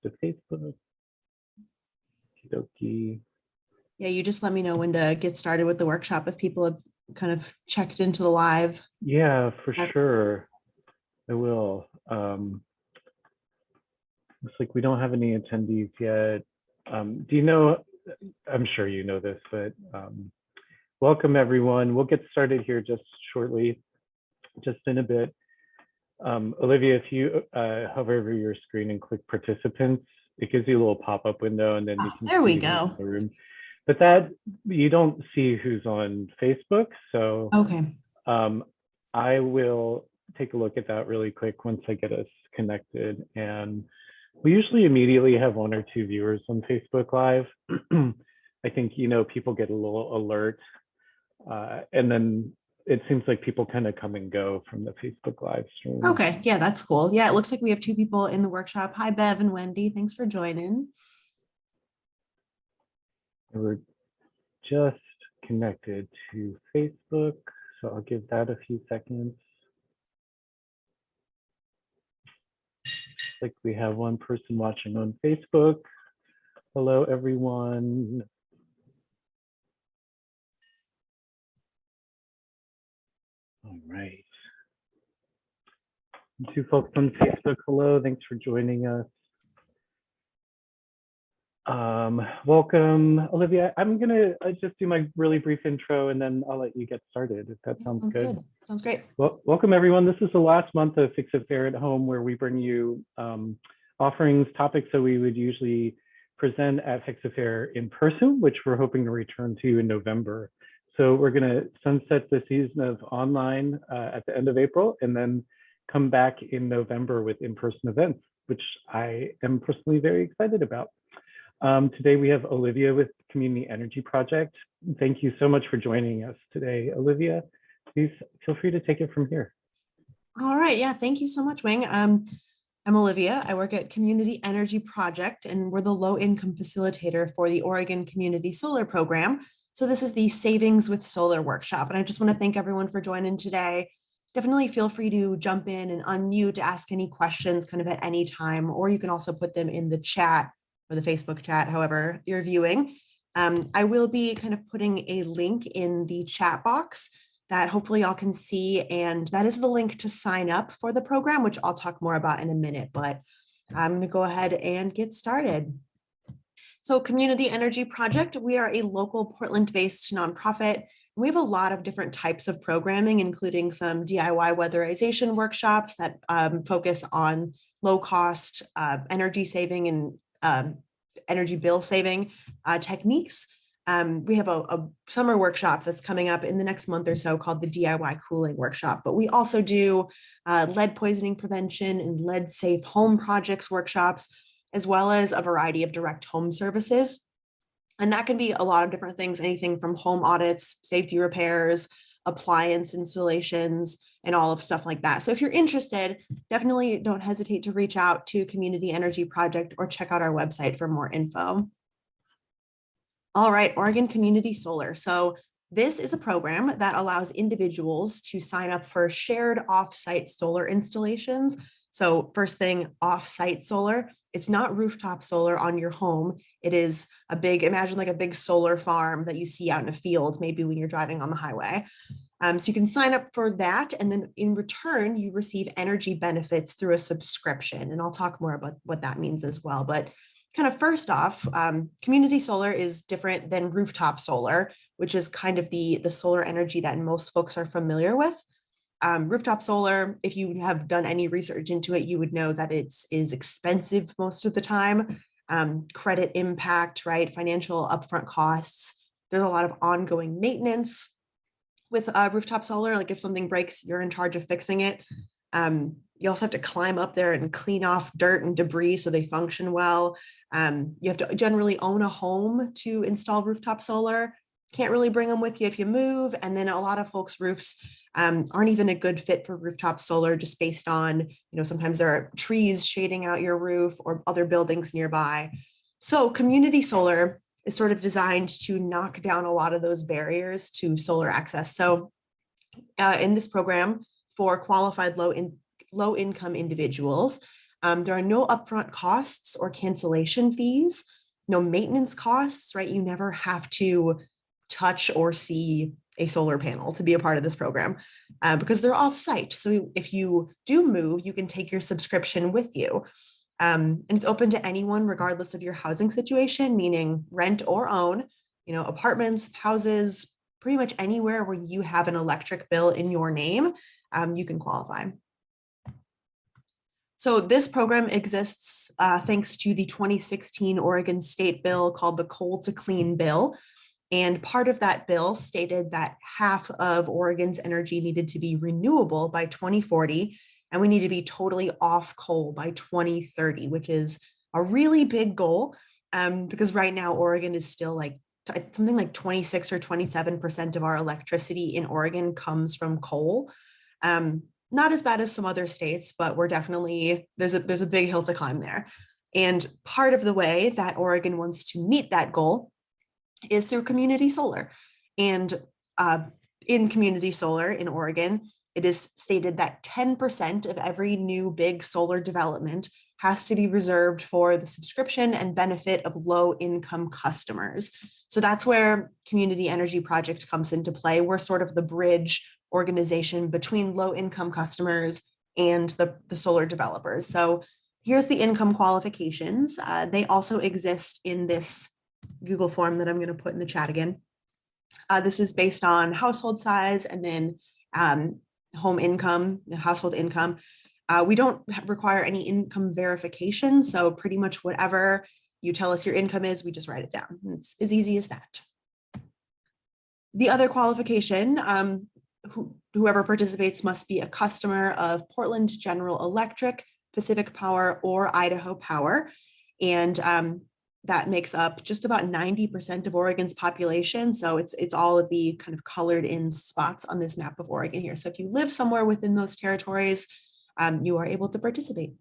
to Facebook. Okie Yeah, you just let me know when to get started with the workshop if people have kind of checked into the live. Yeah, for sure. I will. Looks like we don't have any attendees yet. Do you know, I'm sure you know this, but welcome everyone. We'll get started here just shortly, just in a bit. Olivia, if you hover over your screen and click participants, it gives you a little pop-up window and then you can There we see who's go. in the room. But that, you don't see who's on Facebook. So Okay. I will take a look at that really quick once I get us connected. And we usually immediately have 1 or 2 viewers on Facebook Live. I think, people get a little alert. And then it seems like people kind of come and go from the Facebook Live stream. Okay. Yeah, that's cool. Yeah, it looks like we have 2 people in the workshop. Hi, Bev and Wendy. Thanks for joining. We're just connected to Facebook, so I'll give that a few seconds. Like we have 1 person watching on Facebook. Hello, everyone. All right. 2 folks on Facebook. Hello, thanks for joining us. Welcome, Olivia. I'm gonna just do my really brief intro and then I'll let you get started if that sounds good. Sounds great. Well, welcome everyone. This is the last month of Fix It Fair at Home, where we bring you offerings, topics that we would usually present at Fix It Fair in person, which we're hoping to return to in November. So we're gonna sunset the season of online at the end of April and then come back in November with in-person events, which I am personally very excited about. Today we have Olivia with Community Energy Project. Thank you so much for joining us today, Olivia. Please feel free to take it from here. All right. Yeah, thank you so much, Wing. I'm Olivia. I work at Community Energy Project, and we're the low-income facilitator for the Oregon Community Solar Program. So this is the Savings with Solar workshop, and I just want to thank everyone for joining today. Definitely feel free to jump in and unmute to ask any questions kind of at any time, or you can also put them in the chat or the Facebook chat, however you're viewing. I will be kind of putting a link in the chat box that hopefully y'all can see, and that is the link to sign up for the program, which I'll talk more about in a minute, but I'm going to go ahead and get started. So Community Energy Project, we are a local Portland-based nonprofit. We have a lot of different types of programming, including some DIY weatherization workshops that focus on low-cost energy saving and energy bill saving techniques. We have a summer workshop that's coming up in the next month or so called the DIY cooling workshop, but we also do lead poisoning prevention and lead safe home projects workshops, as well as a variety of direct home services. And that can be a lot of different things, anything from home audits, safety repairs, appliance installations, and all of stuff like that. So if you're interested, definitely don't hesitate to reach out to Community Energy Project or check out our website for more info. All right, Oregon Community Solar. So this is a program that allows individuals to sign up for shared off-site solar installations. So first thing, off-site solar. It's not rooftop solar on your home. It is a big, imagine like a big solar farm that you see out in a field, maybe when you're driving on the highway. So you can sign up for that. And then in return, you receive energy benefits through a subscription. And I'll talk more about what that means as well. But kind of first off, community solar is different than rooftop solar, which is kind of the solar energy that most folks are familiar with. Rooftop solar, if you have done any research into it, you would know that it is expensive most of the time. Credit impact, right? Financial upfront costs. There's a lot of ongoing maintenance with rooftop solar. Like if something breaks, you're in charge of fixing it. You also have to climb up there and clean off dirt and debris so they function well. You have to generally own a home to install rooftop solar. Can't really bring them with you if you move. And then a lot of folks' roofs aren't even a good fit for rooftop solar, just based on, sometimes there are trees shading out your roof or other buildings nearby. So community solar is sort of designed to knock down a lot of those barriers to solar access. So in this program for qualified low-income individuals, There are no upfront costs or cancellation fees, no maintenance costs, right? You never have to touch or see a solar panel to be a part of this program because they're off-site. So if you do move, you can take your subscription with you. And it's open to anyone, regardless of your housing situation, meaning rent or own, apartments, houses, pretty much anywhere where you have an electric bill in your name, you can qualify. So this program exists thanks to the 2016 Oregon State bill called the Coal to Clean Bill. And part of that bill stated that half of Oregon's energy needed to be renewable by 2040, and we need to be totally off coal by 2030, which is a really big goal because right now Oregon is still like something like 26 or 27% of our electricity in Oregon comes from coal. Not as bad as some other states, but we're definitely, there's a big hill to climb there. And part of the way that Oregon wants to meet that goal is through community solar. And in community solar in Oregon, it is stated that 10% of every new big solar development has to be reserved for the subscription and benefit of low-income customers. So that's where Community Energy Project comes into play. We're sort of the bridge organization between low-income customers and the solar developers. So here's the income qualifications. They also exist in this Google form that I'm going to put in the chat again. This is based on household size and then home income, household income. We don't require any income verification. So pretty much whatever you tell us your income is, we just write it down. It's as easy as that. The other qualification, whoever participates must be a customer of Portland General Electric, Pacific Power, or Idaho Power. And that makes up just about 90% of Oregon's population. So it's all of the kind of colored in spots on this map of Oregon here. So if you live somewhere within those territories, you are able to participate.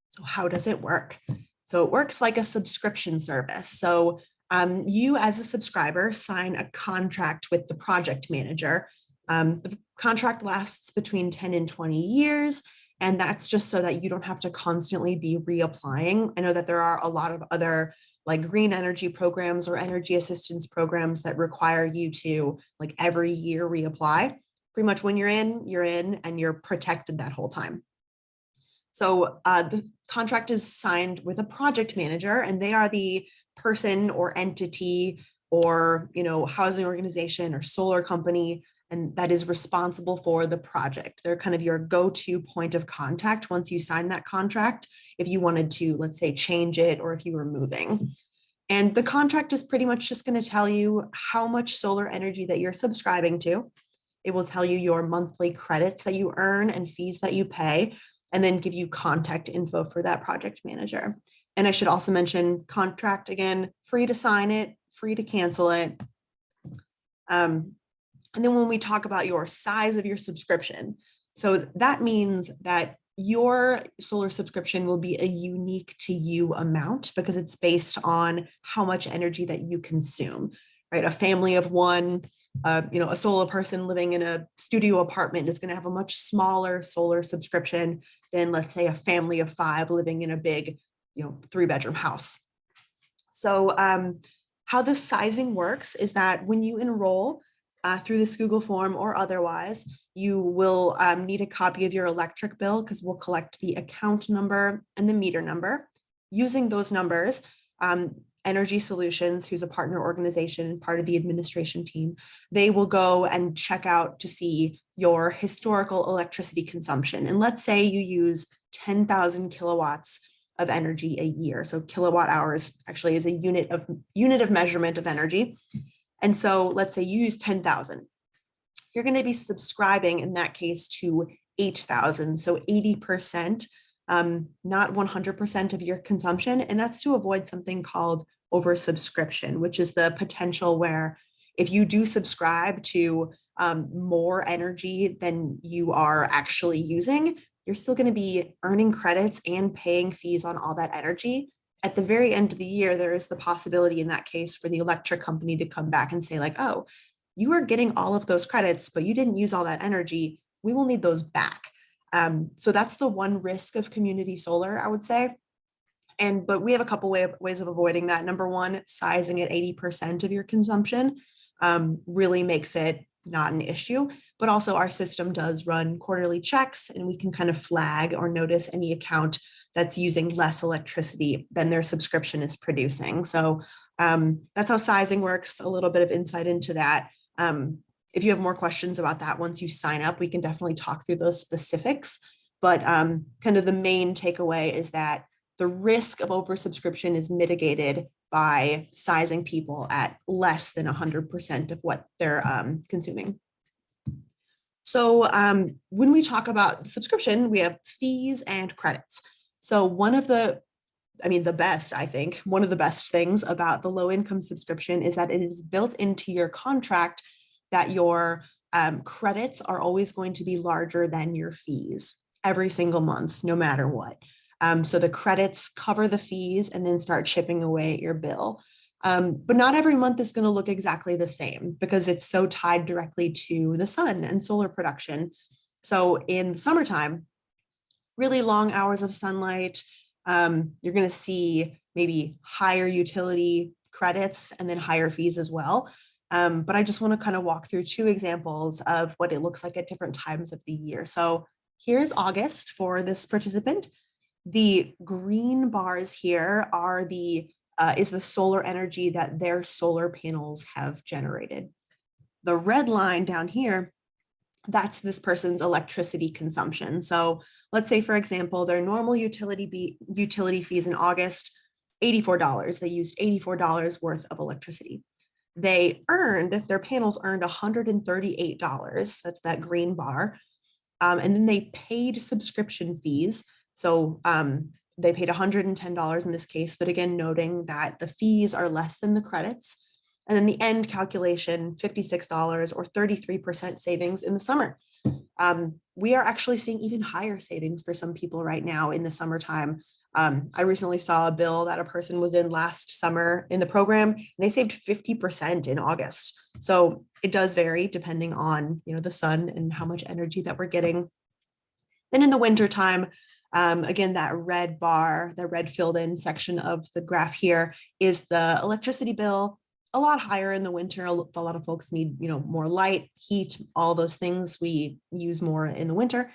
So how does it work? So it works like a subscription service. So you as a subscriber sign a contract with the project manager. The contract lasts between 10 and 20 years. And that's just so that you don't have to constantly be reapplying. I know that there are a lot of other like green energy programs or energy assistance programs that require you to like every year reapply. Pretty much when you're in and you're protected that whole time. So the contract is signed with a project manager, and they are the person or entity or housing organization or solar company and that is responsible for the project. They're kind of your go-to point of contact once you sign that contract, if you wanted to, let's say, change it or if you were moving. And the contract is pretty much just going to tell you how much solar energy that you're subscribing to. It will tell you your monthly credits that you earn and fees that you pay, and then give you contact info for that project manager. And I should also mention contract again, free to sign it, free to cancel it. And then when we talk about your size of your subscription, so that means that your solar subscription will be a unique to you amount because it's based on how much energy that you consume, right? A family of one, a solo person living in a studio apartment is going to have a much smaller solar subscription than, let's say, a family of 5 living in a big, 3-bedroom house. So how this sizing works is that when you enroll through this Google form or otherwise, you will need a copy of your electric bill because we'll collect the account number and the meter number. Using those numbers, Energy Solutions, who's a partner organization, part of the administration team, they will go and check out to see your historical electricity consumption. And let's say you use 10,000 kilowatts of energy a year. So kilowatt hours actually is a unit of measurement of energy. And so let's say you use 10,000. You're going to be subscribing in that case to 8,000. So 80%, not 100% of your consumption. And that's to avoid something called oversubscription, which is the potential where if you do subscribe to more energy than you are actually using, you're still going to be earning credits and paying fees on all that energy. At the very end of the year, there is the possibility in that case for the electric company to come back and say like, oh, you are getting all of those credits, but you didn't use all that energy. We will need those back. So that's the one risk of community solar, I would say. But we have a couple ways of avoiding that. Number one, sizing at 80% of your consumption really makes it not an issue, but also our system does run quarterly checks, and we can kind of flag or notice any account that's using less electricity than their subscription is producing. So that's how sizing works, a little bit of insight into that. If you have more questions about that, once you sign up, we can definitely talk through those specifics. But kind of the main takeaway is that the risk of oversubscription is mitigated by sizing people at less than 100% of what they're consuming. So when we talk about subscription, we have fees and credits. So one of the best, I think, one of the best things about the low income subscription is that it is built into your contract that your credits are always going to be larger than your fees every single month, no matter what. So the credits cover the fees and then start chipping away at your bill. But not every month is going to look exactly the same because it's so tied directly to the sun and solar production. So in the summertime, really long hours of sunlight, you're going to see maybe higher utility credits and then higher fees as well. But I just want to kind of walk through two examples of what it looks like at different times of the year. So here's August for this participant. The green bars here are is the solar energy that their solar panels have generated. The red line down here, that's this person's electricity consumption. So let's say, for example, their normal utility fees in August, $84. They used $84 worth of electricity. Their panels earned $138. That's that green bar. And then they paid subscription fees. So they paid $110 in this case, but again, noting that the fees are less than the credits. And then the end calculation, $56 or 33% savings in the summer. We are actually seeing even higher savings for some people right now in the summertime. I recently saw a bill that a person was in last summer in the program, and they saved 50% in August. So it does vary depending on, the sun and how much energy that we're getting. Then in the wintertime, again, that red bar, the red filled in section of the graph here is the electricity bill. A lot higher in the winter. A lot of folks need, more light, heat, all those things we use more in the winter.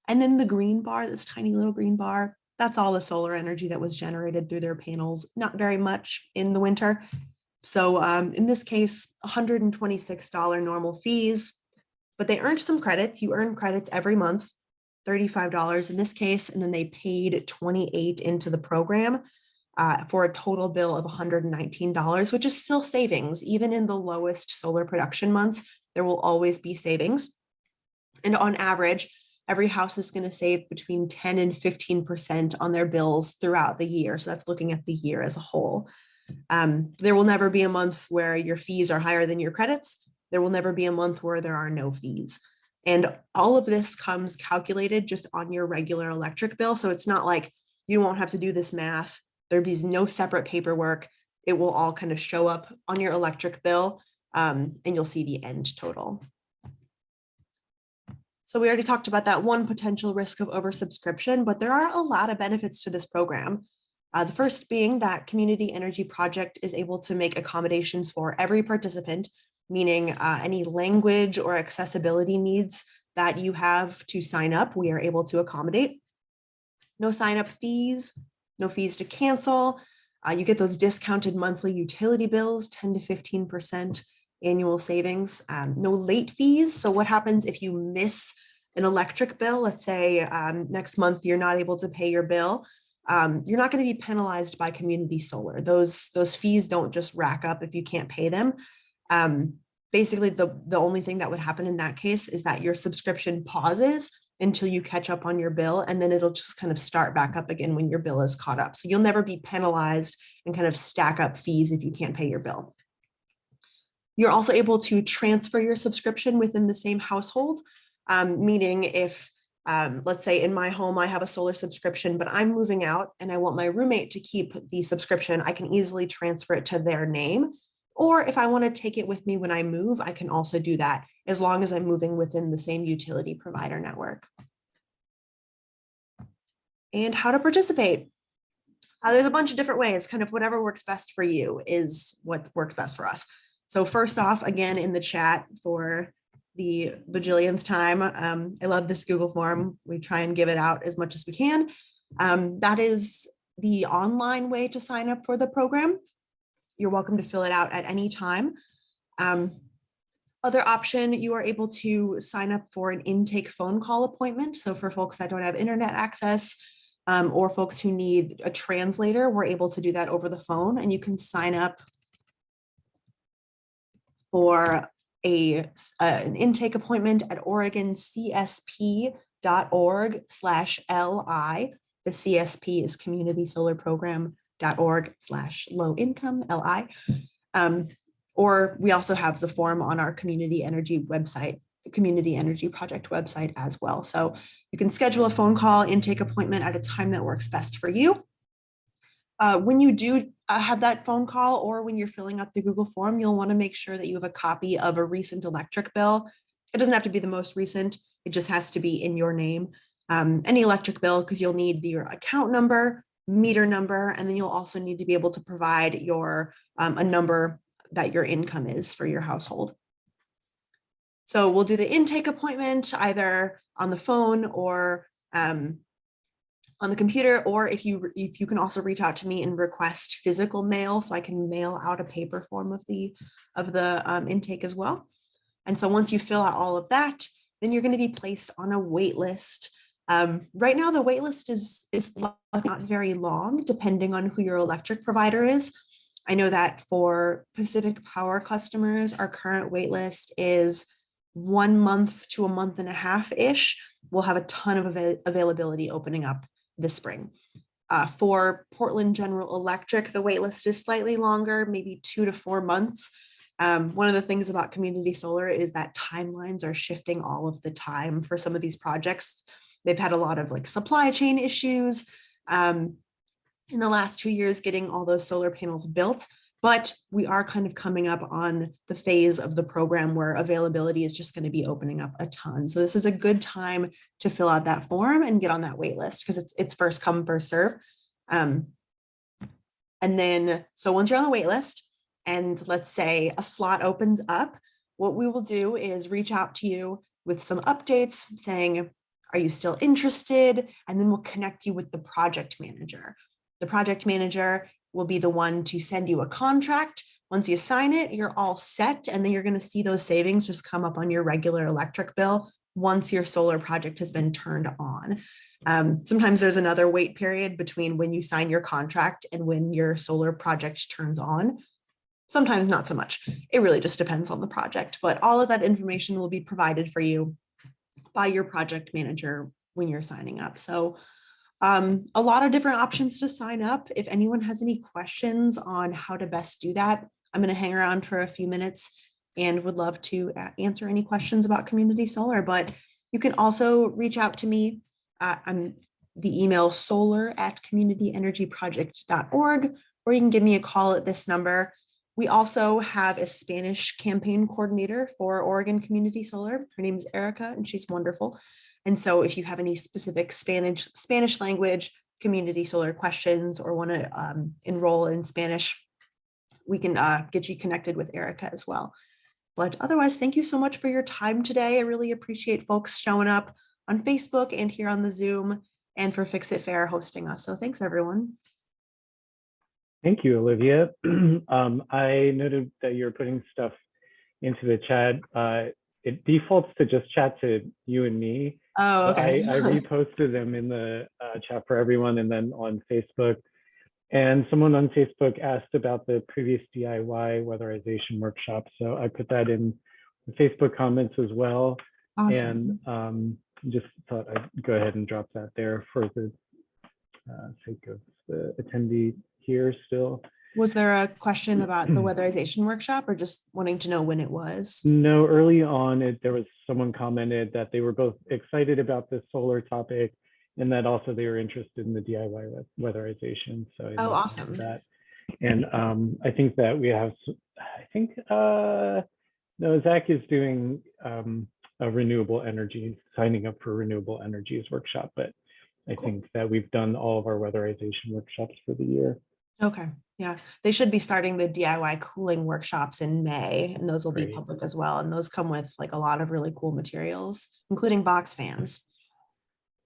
And then the green bar, this tiny little green bar, that's all the solar energy that was generated through their panels, not very much in the winter. So in this case, $126 normal fees, but they earned some credits. You earn credits every month, $35 in this case, and then they paid $28 into the program for a total bill of $119, which is still savings. Even in the lowest solar production months, there will always be savings. And on average, every house is going to save between 10 and 15% on their bills throughout the year. So that's looking at the year as a whole. There will never be a month where your fees are higher than your credits. There will never be a month where there are no fees. And all of this comes calculated just on your regular electric bill. So it's not like you won't have to do this math. There'll be no separate paperwork. It will all kind of show up on your electric bill, and you'll see the end total. So we already talked about that one potential risk of oversubscription, but there are a lot of benefits to this program. The first being that Community Energy Project is able to make accommodations for every participant, meaning any language or accessibility needs that you have to sign up, we are able to accommodate. No sign-up fees, no fees to cancel. You get those discounted monthly utility bills, 10 to 15% annual savings. No late fees. So what happens if you miss an electric bill? Let's say next month you're not able to pay your bill. You're not going to be penalized by community solar. Those fees don't just rack up if you can't pay them. Basically, the only thing that would happen in that case is that your subscription pauses until you catch up on your bill, and then it'll just kind of start back up again when your bill is caught up. So you'll never be penalized and kind of stack up fees if you can't pay your bill. You're also able to transfer your subscription within the same household, meaning if, let's say in my home, I have a solar subscription, but I'm moving out and I want my roommate to keep the subscription, I can easily transfer it to their name. Or if I want to take it with me when I move, I can also do that as long as I'm moving within the same utility provider network. and how to participate. There's a bunch of different ways, kind of whatever works best for you is what works best for us. So first off, again, in the chat for the bajillionth time, I love this Google form. We try and give it out as much as we can. That is the online way to sign up for the program. You're welcome to fill it out at any time. Other option, you are able to sign up for an intake phone call appointment. So for folks that don't have internet access, or folks who need a translator, we're able to do that over the phone, and you can sign up for an intake appointment at oregoncsp.org/LI. The CSP is communitysolarprogram.org/low income LI. Or we also have the form on our community energy website, community energy project website as well. So you can schedule a phone call intake appointment at a time that works best for you. When you do have that phone call, or when you're filling out the Google form, you'll want to make sure that you have a copy of a recent electric bill. It doesn't have to be the most recent, it just has to be in your name. Any electric bill, because you'll need your account number, meter number, and then you'll also need to be able to provide your a number that your income is for your household. So we'll do the intake appointment either on the phone or on the computer, or if you can also reach out to me and request physical mail, so I can mail out a paper form of the intake as well. And so once you fill out all of that, then you're going to be placed on a wait list. Right now, the wait list is not very long, depending on who your electric provider is. I know that for Pacific Power customers, our current wait list is 1 month to a month and a half-ish. We'll have a ton of availability opening up this spring. For Portland General Electric, the wait list is slightly longer, maybe 2 to 4 months. One of the things about community solar is that timelines are shifting all of the time for some of these projects. They've had a lot of supply chain issues in the last 2 years getting all those solar panels built, but we are kind of coming up on the phase of the program where availability is just going to be opening up a ton. So this is a good time to fill out that form and get on that wait list, because it's first come, first serve. And then, so once you're on the wait list and let's say a slot opens up, what we will do is reach out to you with some updates saying, are you still interested? And then we'll connect you with the project manager. The project manager will be the one to send you a contract. Once you sign it, you're all set. And then you're going to see those savings just come up on your regular electric bill once your solar project has been turned on. Sometimes there's another wait period between when you sign your contract and when your solar project turns on. Sometimes not so much. It really just depends on the project, but all of that information will be provided for you by your project manager when you're signing up. So a lot of different options to sign up. If anyone has any questions on how to best do that, I'm going to hang around for a few minutes and would love to answer any questions about community solar. But you can also reach out to me. I'm the email solar@communityenergyproject.org, or you can give me a call at this number. We also have a Spanish campaign coordinator for Oregon Community Solar. Her name is Erica, and she's wonderful. And so if you have any specific Spanish language community solar questions or want to enroll in Spanish, we can get you connected with Erica as well. But otherwise, thank you so much for your time today. I really appreciate folks showing up on Facebook and here on the Zoom, and for Fix It Fair hosting us. So thanks, everyone. Thank you, Olivia. I noted that you're putting stuff into the chat. It defaults to just chat to you and me. Oh, okay. I reposted them in the chat for everyone and then on Facebook. And someone on Facebook asked about the previous DIY weatherization workshop. So I put that in the Facebook comments as well. Awesome. And just thought I'd go ahead and drop that there for the sake of the attendee here still. Was there a question about the weatherization workshop, or just wanting to know when it was? No, early on, there was someone commented that they were both excited about the solar topic and that also they were interested in the DIY weatherization. So Oh, awesome. that. And I think that we have, no, Zach is doing a renewable energy, signing up for renewable energies workshop, but I Cool. think that we've done all of our weatherization workshops for the year. Okay, yeah, they should be starting the DIY cooling workshops in May, and those will be Great. public as well. And those come with like a lot of really cool materials, including box fans.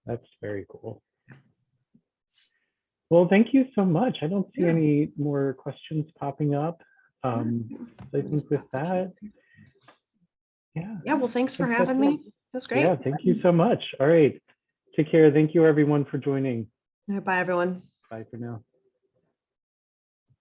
That's very cool. Well, thank you so much. I don't see Yeah. any more questions popping up. So I think with that, yeah. Yeah, well, thanks for think that's having it. me. That's great. Yeah, thank you so much. All right. Take care. Thank you everyone for joining. Bye, everyone. Bye for now.